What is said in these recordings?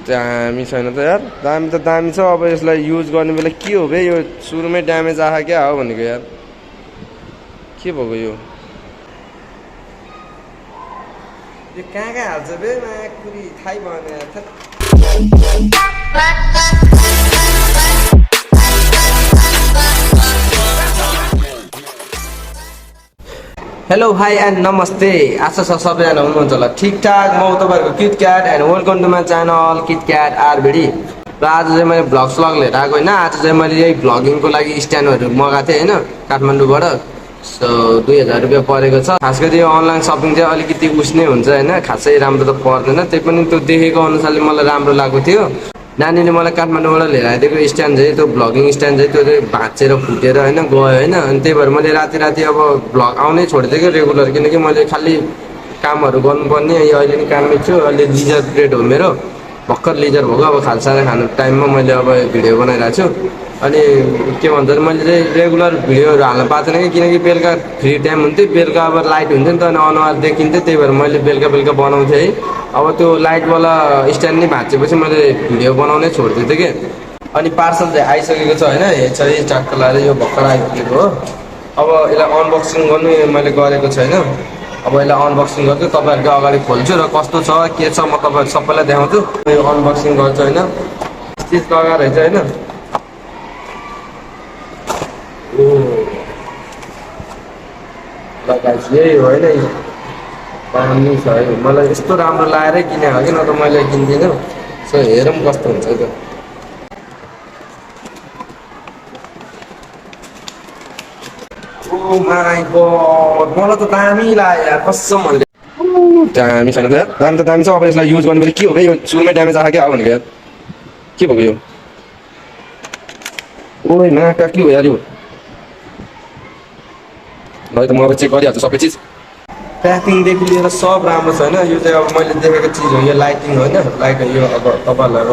दामी छैन त यार दामी त दामी छ अब यसलाई युज गर्ने बेला के हो बे यो सुरुमै ड्यामेज आहा क्या हो भनेको यार के भएको यो कहाँ कहाँ हाल्छ बे माकुरी थाहै भएन यार हेलो हाई एन्ड नमस्ते आशा छ सबैजना हुनुहुन्छ होला ठिकठाक म तपाईँहरूको KitKat and welcome to my channel KitKat RBD र आज चाहिँ मैले भ्लग स्लग लिएर आएको होइन आज चाहिँ मैले यही भ्लगिङको लागि स्ट्यान्डहरू मगाएको थिएँ होइन काठमाडौँबाट सो 2000 रुपियाँ परेको छ खास गरी यो अनलाइन सपिङ चाहिँ अलिकति उस्ने हुन्छ होइन खासै राम्रो त पर्दैन त्यही पनि त्यो देखेको अनुसारले मलाई राम्रो लागेको थियो नानीले मलाई काठमाडौँबाट लिएर आइदिएको स्ट्यान्ड चाहिँ त्यो भ्लगिङ स्ट्यान्ड चाहिँ त्यो चाहिँ भाँचेर फुटेर होइन गयो होइन अनि त्यही भएर मैले राति राति अब भ्लग आउनै छोडिदिएको रेगुलर किनकि मैले खालि कामहरू गर्नुपर्ने अहिले नि काममै छु अहिले लिजर पिरियड हो मेरो भर्खर लिजर भएको अब खालसारा खानु टाइममा मैले अब भिडियो बनाइरहेको छु अनि के भन्छ मैले चाहिँ रेगुलर भिडियोहरू हाल्न पाएको थिएन कि किनकि बेलुका फ्री टाइम हुन्थ्यो बेलुका अब लाइट हुन्थ्यो नि त अनि अनुहार देखिन्थ्यो त्यही भएर मैले बेलुका बनाउँथेँ है अब त्यो लाइटवाला स्ट्यान्ड नै भाँचेपछि मैले भिडियो बनाउनै छोडिदिएको थिएँ कि अनि पार्सल चाहिँ आइसकेको छ होइन हेर्छ है चक्क लगाएर यो भर्खर आइपुगेको हो अब यसलाई अनबक्सिङ गर्नु मैले गरेको छैन अब यसलाई अनबक्सिङ गर्छु तपाईँहरूको अगाडि खोल्छु र कस्तो छ के छ म तपाईँहरू सबैलाई देखाउँछु यो अनबक्सिङ गर्छु होइन चिज लगाएर रहेछ होइन लगाएपछि यही हो होइन दामी छ है मलाई यस्तो राम्रो लाएरै किने हो कि न त मैले किन्दिनँ सो हेरौँ कस्तो हुन्छ त्यो ओ माई गॉड मलाई त दामी लाग्यो यार कसम मैले दामी छैन त यार दामी त दामी छ अब यसलाई युज गर्ने बेला के हो बे यो सुरुमै ड्यामेज आएको क्या हो भनेको यार के भएको यो ओइ नाका के हो यार यो ल त म अब चेक गरिहाल्छु सबै चिज प्याकिङदेखि लिएर सब राम्रो छ होइन यो चाहिँ अब मैले देखेको चिज हो यो लाइटिङ होइन लाइट यो अब तपाईँहरूलाई अब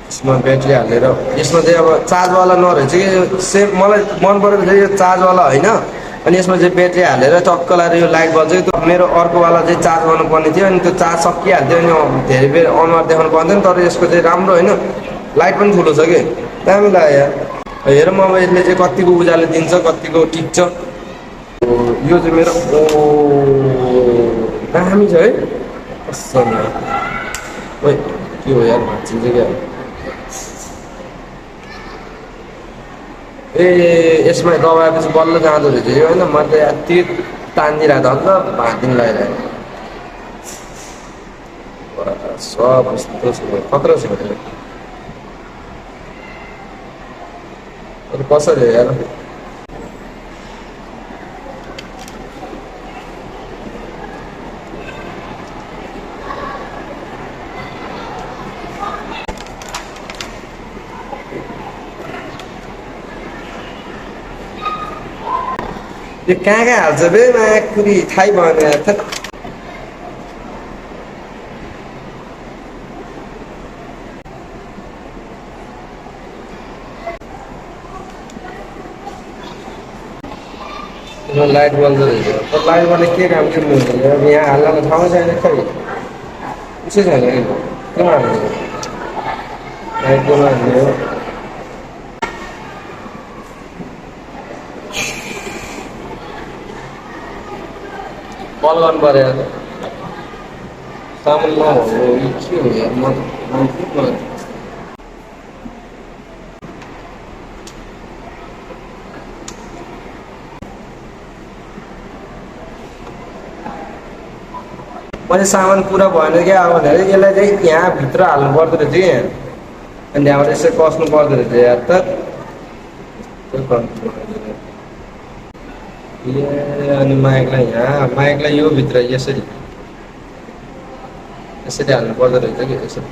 यसमा ब्याट्री हालेर यसमा चाहिँ अब चार्जवाला नरहेछ कि सेम मलाई मन परेको चाहिँ यो चार्जवाला होइन अनि यसमा चाहिँ ब्याट्री हालेर टक्क लगाएर यो लाइट बल्छ त्यो मेरो अर्कोवाला चाहिँ चार्ज गर्नुपर्ने थियो अनि त्यो चार्ज सकिहाल्थ्यो अनि धेरै बेर अनुहार देखाउनु पर्दैन तर यसको चाहिँ राम्रो होइन लाइट पनि ठुलो छ कि दामी लाग्यो यार हेरौँ अब यसले चाहिँ कतिको उज्यालो दिन्छ कतिको टिक्छ यो चाहिँ मेरो दामी छ है कसम ओइ के हो यार भाँचिन्छ क्या ए यसमा दबाएपछि बल्ल जाँदो रहेछ यो होइन म त यार त्यो तानिदिरहेको अन्त भाँचिन लगाइरहेको सब यस्तो छ खतरा छ कसरी यार यो कहाँ कहाँ हाल्छ बे माकुरी थाहै भएन यार लाइट बल्दो रहेछ तर लाइट बल्ने के काम के हुन्छ यहाँ हाल्नको ठाउँ छैन खै उसै छैन केमा हाल्ने लाइट बल्न हाल्ने हो कल गर्नु पर्यो सामान नभएको के हो यार म मैले सामान पुरा भएन क्या अब भनेर यसलाई चाहिँ यहाँभित्र हाल्नु पर्दो रहेछ कि यहाँ अनि त्यहाँबाट यसरी कस्नु पर्दो रहेछ यार त अनि माइकलाई यहाँ माइकलाई यो भित्र यसरी हाल्नु पर्दो रहेछ कि यसरी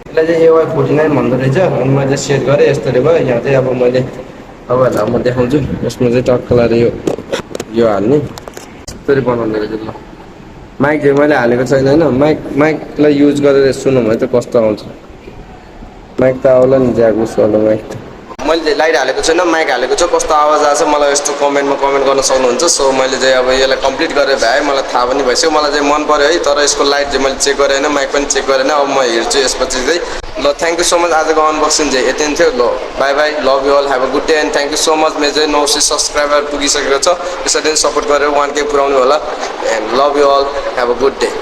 यसलाई चाहिँ एवाई 49 भन्दो रहेछ अनि मैले सेट गरेँ यस्तोले भयो यहाँ चाहिँ अब मैले तपाईँहरूलाई म देखाउँछु यसमा चाहिँ टक्क लगाएर यो हाल्ने यस्तरी बनाउने रहेछ ल माइक चाहिँ मैले हालेको छैन होइन माइकलाई युज गरेर सुनौँ है त कस्तो आउँछ माइक त आउला नि ज्याक उसवाला माइक त मैले लाइट हालेको छैन माइक हालेको छु कस्तो आवाज आएछ मलाई यस्तो कमेन्टमा कमेन्ट गर्न सक्नुहुन्छ सो मैले चाहिँ अब यसलाई कम्प्लिट गरेर भए मलाई थाहा पनि भइसक्यो मलाई चाहिँ मन पर्यो है तर यसको लाइट चाहिँ मैले चेक गरेन माइक पनि चेक गरेन अब म हेर्छु यसपछि चाहिँ ल थ्याङ्क यू सो मच आजको अनबक्सिङ चाहिँ यति नै थियो ल bye bye love you all have a good day and thank you so much मेरो चाहिँ 900 सब्सक्राइबर पुगिसकेको छ यसरी नै सपोर्ट गरेर 1K पुऱ्याउनु होला and love you all have a good day